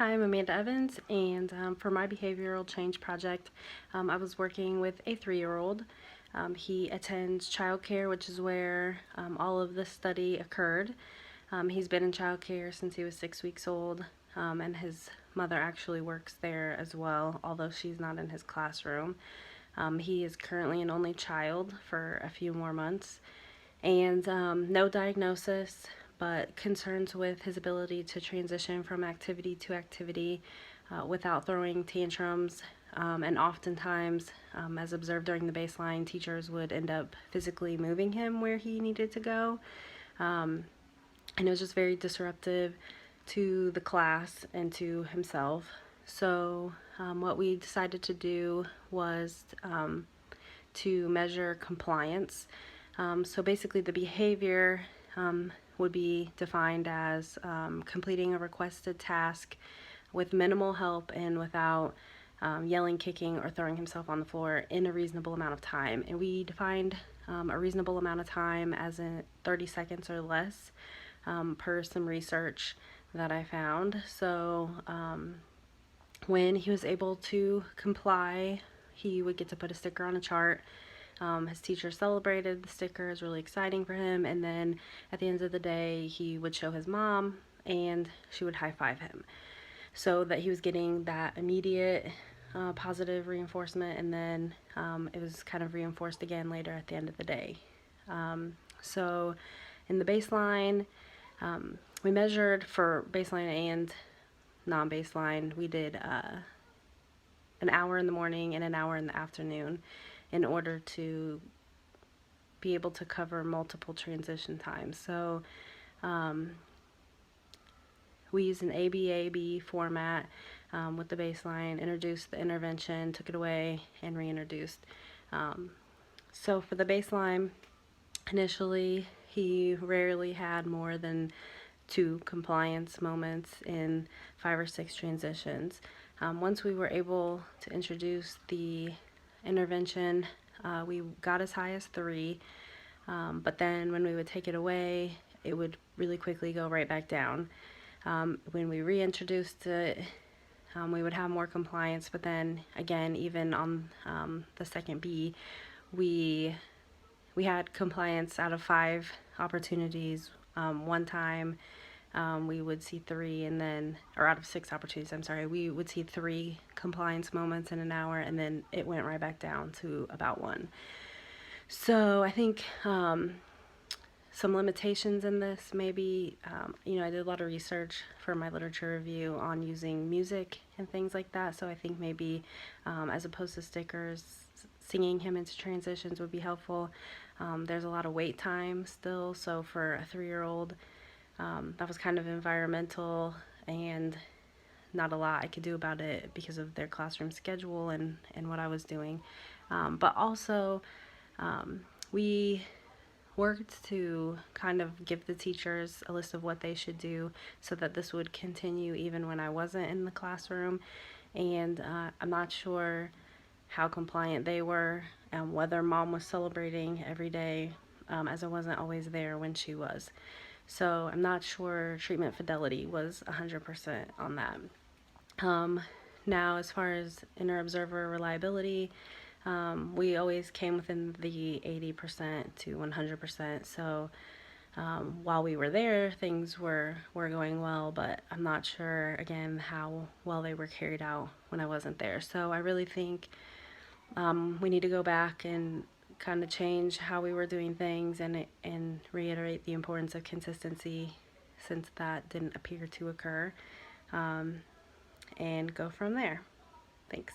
Hi, I'm Amanda Evans, and for my behavioral change project, I was working with a 3-year-old. He attends childcare, which is where all of the study occurred. He's been in childcare since he was 6 weeks old, and his mother actually works there as well, although she's not in his classroom. He is currently an only child for a few more months, and no diagnosis, but concerns with his ability to transition from activity to activity without throwing tantrums. And oftentimes, as observed during the baseline, teachers would end up physically moving him where he needed to go. And it was just very disruptive to the class and to himself. So, what we decided to do was to measure compliance. So basically, the behavior would be defined as completing a requested task with minimal help and without yelling, kicking, or throwing himself on the floor in a reasonable amount of time. And we defined a reasonable amount of time as in 30 seconds or less per some research that I found. So when he was able to comply, he would get to put a sticker on a chart. His teacher celebrated the sticker. It was really exciting for him. And then at the end of the day, he would show his mom and she would high five him, so that he was getting that immediate positive reinforcement. And then it was kind of reinforced again later at the end of the day. So in the baseline, we measured for baseline and non-baseline. We did an hour in the morning and an hour in the afternoon in order to be able to cover multiple transition times. So we used an ABAB format with the baseline, introduced the intervention, took it away, and reintroduced. So for the baseline, initially he rarely had more than 2 compliance moments in 5 or 6 transitions. Once we were able to introduce the intervention, we got as high as 3, but then when we would take it away, it would really quickly go right back down. When we reintroduced it, we would have more compliance, but then again, even on the second B, we had compliance out of 5 opportunities. One time we would see 3, and then, or out of 6 opportunities, I'm sorry, we would see 3 compliance moments in an hour, and then it went right back down to about 1. So I think some limitations in this, maybe, I did a lot of research for my literature review on using music and things like that, so I think maybe as opposed to stickers, singing him into transitions would be helpful. There's a lot of wait time still, so for a 3-year-old, that was kind of environmental and not a lot I could do about it because of their classroom schedule and what I was doing. But also, we worked to kind of give the teachers a list of what they should do so that this would continue even when I wasn't in the classroom. And I'm not sure how compliant they were and whether mom was celebrating every day, as I wasn't always there when she was. So I'm not sure treatment fidelity was 100% on that. Now, as far as inter-observer reliability, we always came within the 80% to 100%. So while we were there, things were going well, but I'm not sure, again, how well they were carried out when I wasn't there. So I really think we need to go back and kind of change how we were doing things and reiterate the importance of consistency, since that didn't appear to occur, and go from there. Thanks.